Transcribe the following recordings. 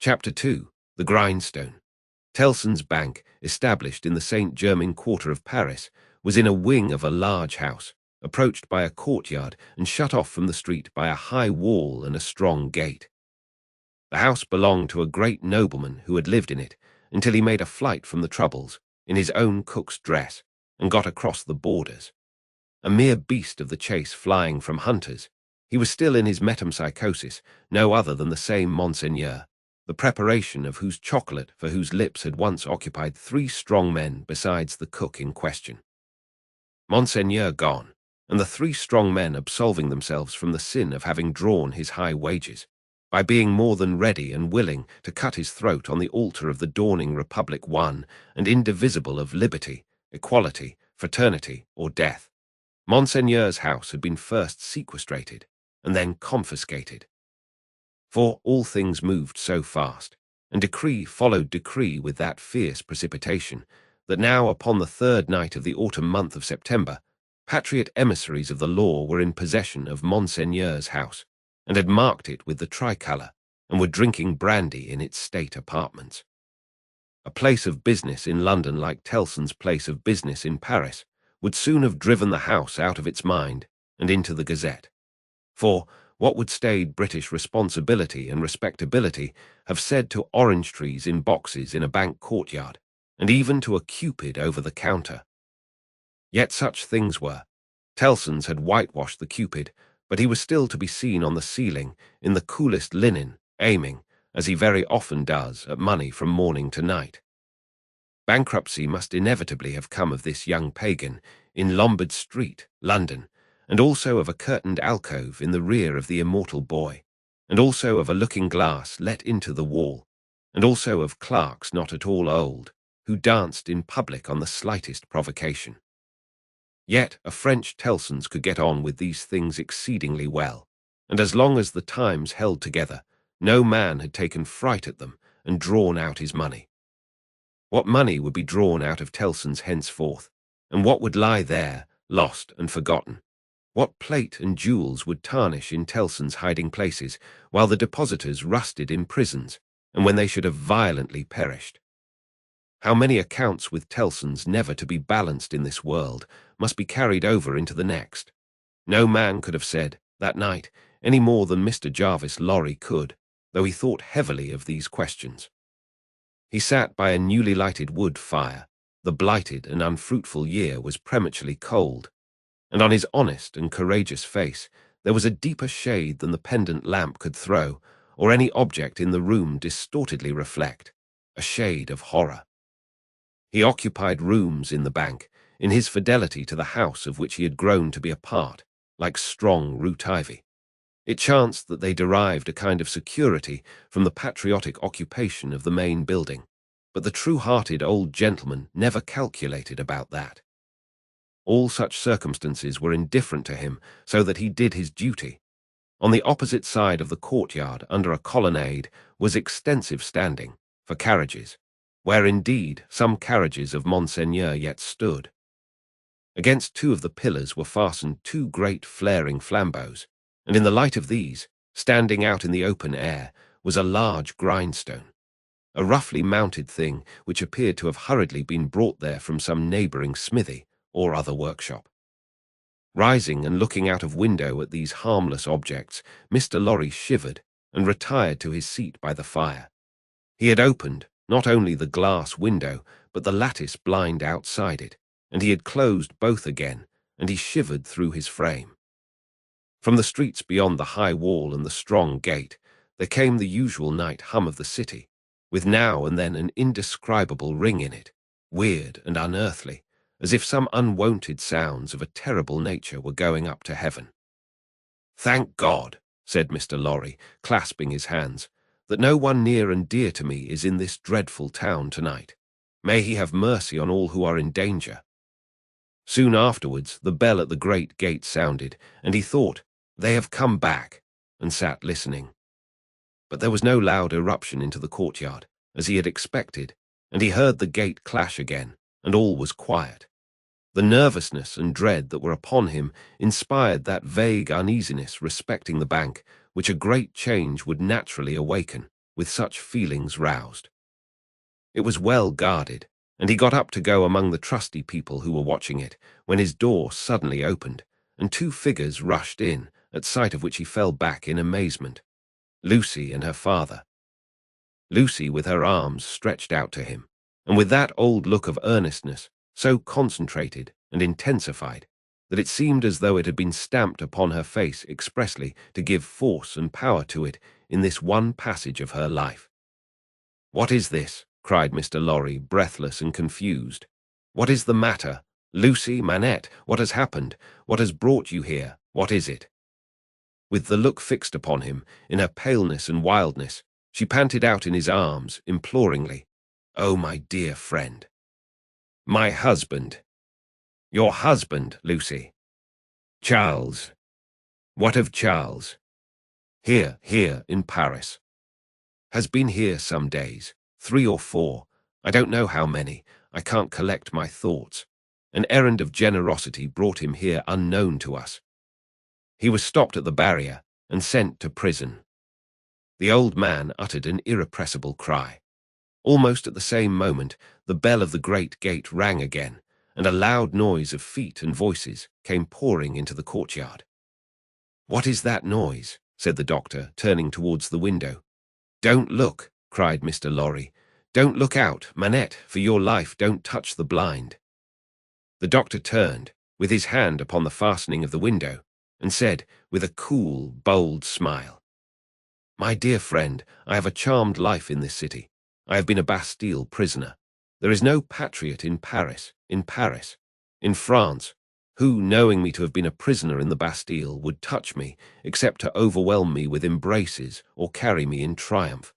Chapter 2. The Grindstone. Tellson's Bank, established in the St. Germain quarter of Paris, was in a wing of a large house, approached by a courtyard and shut off from the street by a high wall and a strong gate. The house belonged to a great nobleman who had lived in it until he made a flight from the troubles in his own cook's dress and got across the borders. A mere beast of the chase flying from hunters, he was still in his metempsychosis, no other than the same Monseigneur, the preparation of whose chocolate for whose lips had once occupied 3 strong men besides the cook in question. Monseigneur gone, and the 3 strong men absolving themselves from the sin of having drawn his high wages, by being more than ready and willing to cut his throat on the altar of the dawning republic one and indivisible of liberty, equality, fraternity, or death. Monseigneur's house had been first sequestrated and then confiscated. For all things moved so fast, and decree followed decree with that fierce precipitation, that now upon the 3rd night of the autumn month of September, patriot emissaries of the law were in possession of Monseigneur's house, and had marked it with the tricolour, and were drinking brandy in its state apartments. A place of business in London like Tellson's place of business in Paris would soon have driven the house out of its mind and into the Gazette. For what would staid British responsibility and respectability have said to orange trees in boxes in a bank courtyard, and even to a Cupid over the counter? Yet such things were. Tellson's had whitewashed the Cupid, but he was still to be seen on the ceiling in the coolest linen, aiming, as he very often does, at money from morning to night. Bankruptcy must inevitably have come of this young pagan in Lombard Street, London, and also of a curtained alcove in the rear of the immortal boy, and also of a looking-glass let into the wall, and also of clerks not at all old, who danced in public on the slightest provocation. Yet a French Tellson's could get on with these things exceedingly well, and as long as the times held together, no man had taken fright at them and drawn out his money. What money would be drawn out of Tellson's henceforth, and what would lie there, lost and forgotten? What plate and jewels would tarnish in Tellson's hiding places, while the depositors rusted in prisons, and when they should have violently perished? How many accounts with Tellson's never to be balanced in this world must be carried over into the next? No man could have said, that night, any more than Mr. Jarvis Lorry could, though he thought heavily of these questions. He sat by a newly lighted wood fire. The blighted and unfruitful year was prematurely cold, and on his honest and courageous face there was a deeper shade than the pendant lamp could throw, or any object in the room distortedly reflect, a shade of horror. He occupied rooms in the bank, in his fidelity to the house of which he had grown to be a part, like strong root ivy. It chanced that they derived a kind of security from the patriotic occupation of the main building, but the true-hearted old gentleman never calculated about that. All such circumstances were indifferent to him, so that he did his duty. On the opposite side of the courtyard, under a colonnade, was extensive standing, for carriages, where indeed some carriages of Monseigneur yet stood. Against 2 of the pillars were fastened 2 great flaring flambeaux, and in the light of these, standing out in the open air, was a large grindstone, a roughly mounted thing which appeared to have hurriedly been brought there from some neighbouring smithy or other workshop. Rising and looking out of window at these harmless objects, Mr. Lorry shivered and retired to his seat by the fire. He had opened not only the glass window, but the lattice blind outside it, and he had closed both again, and he shivered through his frame. From the streets beyond the high wall and the strong gate, there came the usual night hum of the city, with now and then an indescribable ring in it, weird and unearthly, as if some unwonted sounds of a terrible nature were going up to heaven. "Thank God," said Mr. Lorry, clasping his hands, "that no one near and dear to me is in this dreadful town tonight. May he have mercy on all who are in danger." Soon afterwards, the bell at the great gate sounded, and he thought, "They have come back," and sat listening. But there was no loud eruption into the courtyard, as he had expected, and he heard the gate clash again, and all was quiet. The nervousness and dread that were upon him inspired that vague uneasiness respecting the bank which a great change would naturally awaken, with such feelings roused. It was well guarded, and he got up to go among the trusty people who were watching it, when his door suddenly opened, and two figures rushed in, at sight of which he fell back in amazement. Lucy and her father. Lucy with her arms stretched out to him, and with that old look of earnestness, so concentrated and intensified, that it seemed as though it had been stamped upon her face expressly to give force and power to it in this one passage of her life. "What is this?" cried Mr. Lorry, breathless and confused. "What is the matter? Lucy, Manette, what has happened? What has brought you here? What is it?" With the look fixed upon him, in her paleness and wildness, she panted out in his arms, imploringly, "Oh, my dear friend." "My husband." "Your husband, Lucy." "Charles." "What of Charles?" Here, in Paris." "Has been here some days, 3 or 4, I don't know how many, I can't collect my thoughts. An errand of generosity brought him here unknown to us. He was stopped at the barrier and sent to prison." The old man uttered an irrepressible cry. Almost at the same moment, the bell of the great gate rang again, and a loud noise of feet and voices came pouring into the courtyard. "What is that noise?" said the doctor, turning towards the window. "Don't look," cried Mr. Lorry. "Don't look out, Manette, for your life don't touch the blind." The doctor turned, with his hand upon the fastening of the window, and said, with a cool, bold smile, "My dear friend, I have a charmed life in this city. I have been a Bastille prisoner. There is no patriot in Paris, in France, who, knowing me to have been a prisoner in the Bastille, would touch me, except to overwhelm me with embraces or carry me in triumph.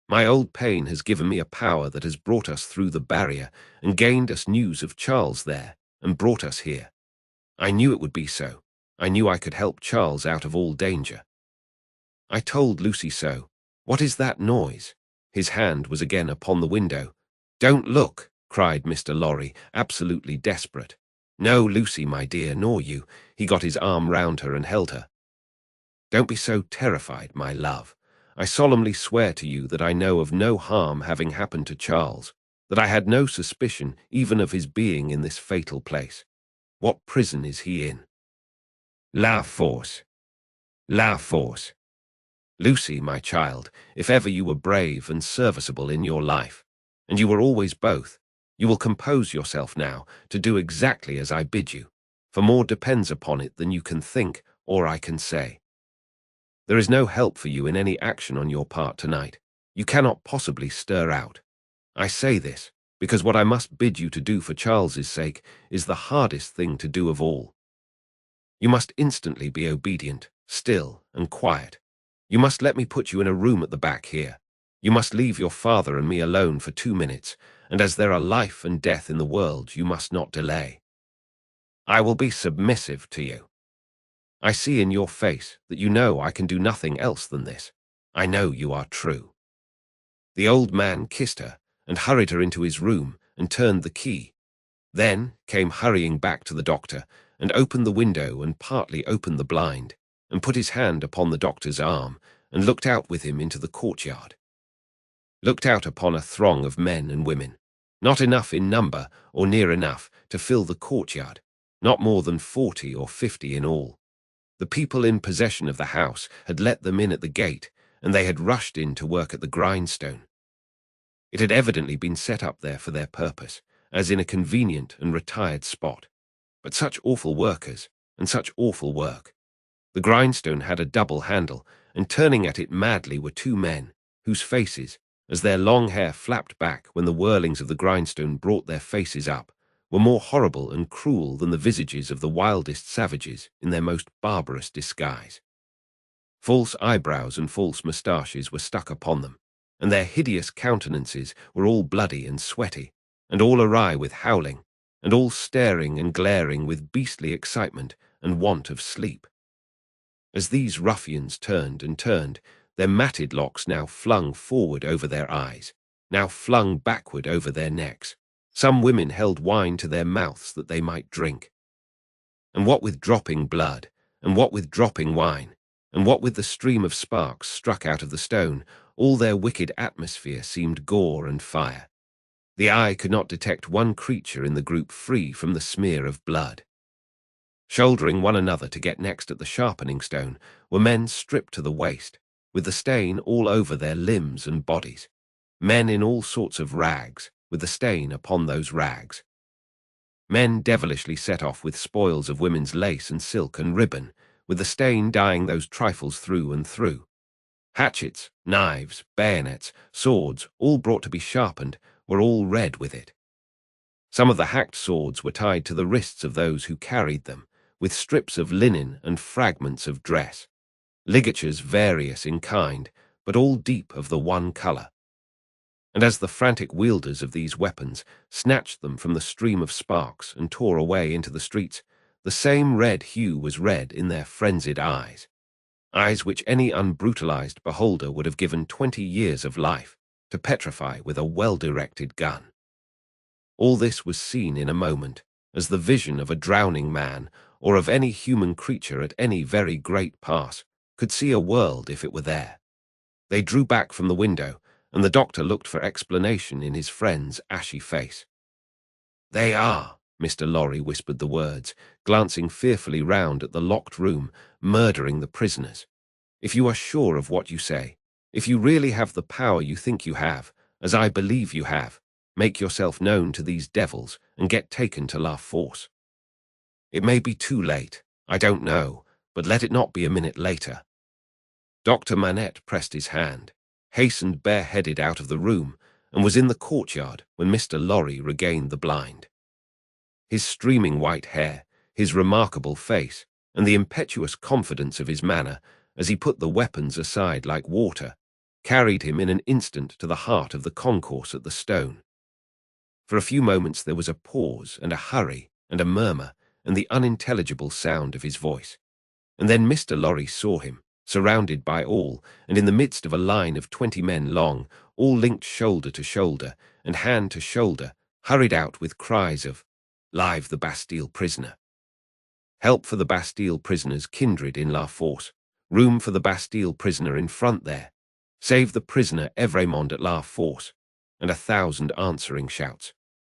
My old pain has given me a power that has brought us through the barrier and gained us news of Charles there, and brought us here. I knew it would be so. I knew I could help Charles out of all danger. I told Lucy so. What is that noise?" His hand was again upon the window. "Don't look," cried Mr. Lorry, absolutely desperate. "No, Lucy, my dear, nor you." He got his arm round her and held her. "Don't be so terrified, my love. I solemnly swear to you that I know of no harm having happened to Charles, that I had no suspicion even of his being in this fatal place. What prison is he in?" "La Force. La Force. Lucy, my child, if ever you were brave and serviceable in your life, and you were always both, you will compose yourself now to do exactly as I bid you, for more depends upon it than you can think or I can say. There is no help for you in any action on your part tonight. You cannot possibly stir out. I say this, because what I must bid you to do for Charles's sake is the hardest thing to do of all. You must instantly be obedient, still, and quiet. You must let me put you in a room at the back here. You must leave your father and me alone for 2 minutes, and as there are life and death in the world, you must not delay. I will be submissive to you. I see in your face that you know I can do nothing else than this. I know you are true." The old man kissed her and hurried her into his room and turned the key. Then came hurrying back to the doctor and opened the window and partly opened the blind, and put his hand upon the doctor's arm and looked out with him into the courtyard. Looked out upon a throng of men and women, not enough in number or near enough to fill the courtyard, not more than 40 or 50 in all. The people in possession of the house had let them in at the gate, and they had rushed in to work at the grindstone. It had evidently been set up there for their purpose, as in a convenient and retired spot. But such awful workers, and such awful work. The grindstone had a double handle, and turning at it madly were 2 men, whose faces, as their long hair flapped back when the whirlings of the grindstone brought their faces up, were more horrible and cruel than the visages of the wildest savages in their most barbarous disguise. False eyebrows and false moustaches were stuck upon them, and their hideous countenances were all bloody and sweaty, and all awry with howling, and all staring and glaring with beastly excitement and want of sleep. As these ruffians turned and turned, their matted locks now flung forward over their eyes, now flung backward over their necks. Some women held wine to their mouths that they might drink. And what with dropping blood, and what with dropping wine, and what with the stream of sparks struck out of the stone, all their wicked atmosphere seemed gore and fire. The eye could not detect one creature in the group free from the smear of blood. Shouldering one another to get next at the sharpening stone were men stripped to the waist, with the stain all over their limbs and bodies. Men in all sorts of rags, with the stain upon those rags. Men devilishly set off with spoils of women's lace and silk and ribbon, with the stain dyeing those trifles through and through. Hatchets, knives, bayonets, swords, all brought to be sharpened, were all red with it. Some of the hacked swords were tied to the wrists of those who carried them, with strips of linen and fragments of dress, ligatures various in kind, but all deep of the one colour. And as the frantic wielders of these weapons snatched them from the stream of sparks and tore away into the streets, the same red hue was read in their frenzied eyes, eyes which any unbrutalized beholder would have given 20 years of life to petrify with a well-directed gun. All this was seen in a moment, as the vision of a drowning man or of any human creature at any very great pass could see a world if it were there. They drew back from the window, and the doctor looked for explanation in his friend's ashy face. "They are," Mr. Lorry whispered the words, glancing fearfully round at the locked room, "murdering the prisoners. If you are sure of what you say, if you really have the power you think you have, as I believe you have, make yourself known to these devils and get taken to La Force. It may be too late, I don't know, but let it not be a minute later." Dr. Manette pressed his hand, hastened bareheaded out of the room, and was in the courtyard when Mr. Lorry regained the blind. His streaming white hair, his remarkable face, and the impetuous confidence of his manner, as he put the weapons aside like water, carried him in an instant to the heart of the concourse at the stone. For a few moments there was a pause and a hurry and a murmur and the unintelligible sound of his voice. And then Mr. Lorry saw him, surrounded by all, and in the midst of a line of 20 men long, all linked shoulder to shoulder and hand to shoulder, hurried out with cries of, "Live the Bastille prisoner! Help for the Bastille prisoners kindred in La Force! Room for the Bastille prisoner in front there! Save the prisoner Evremond at La Force!" And 1,000 answering shouts.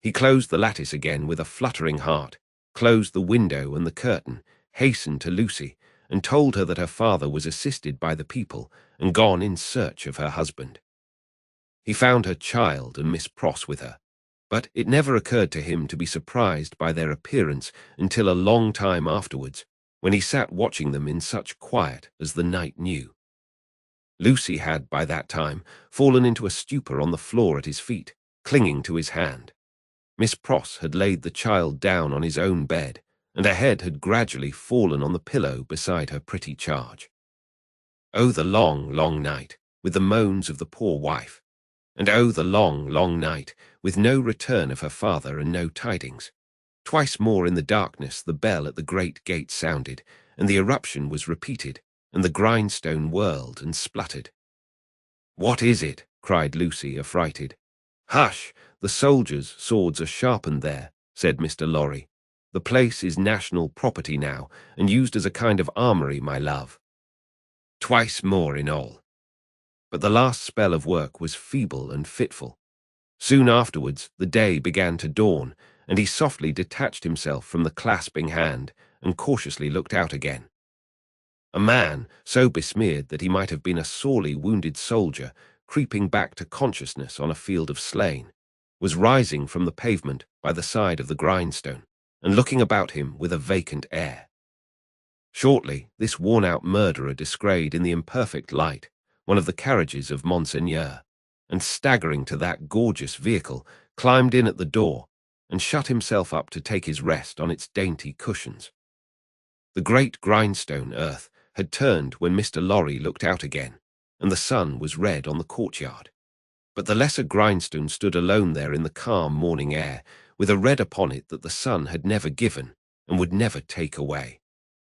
He closed the lattice again with a fluttering heart, closed the window and the curtain, hastened to Lucy, and told her that her father was assisted by the people and gone in search of her husband. He found her child and Miss Pross with her, but it never occurred to him to be surprised by their appearance until a long time afterwards, when he sat watching them in such quiet as the night knew. Lucy had, by that time, fallen into a stupor on the floor at his feet, clinging to his hand. Miss Pross had laid the child down on his own bed, and her head had gradually fallen on the pillow beside her pretty charge. Oh, the long, long night, with the moans of the poor wife, and oh, the long, long night, with no return of her father and no tidings. Twice more in the darkness the bell at the great gate sounded, and the eruption was repeated, and the grindstone whirled and spluttered. "What is it?" cried Lucy, affrighted. "Hush! The soldiers' swords are sharpened there," said Mr. Lorry. "The place is national property now, and used as a kind of armory, my love." Twice more in all. But the last spell of work was feeble and fitful. Soon afterwards the day began to dawn, and he softly detached himself from the clasping hand and cautiously looked out again. A man, so besmeared that he might have been a sorely wounded soldier, creeping back to consciousness on a field of slain, was rising from the pavement by the side of the grindstone, and looking about him with a vacant air. Shortly, this worn-out murderer descried in the imperfect light one of the carriages of Monseigneur, and staggering to that gorgeous vehicle, climbed in at the door, and shut himself up to take his rest on its dainty cushions. The great grindstone earth had turned when Mr. Lorry looked out again, and the sun was red on the courtyard. But the lesser grindstone stood alone there in the calm morning air, with a red upon it that the sun had never given and would never take away.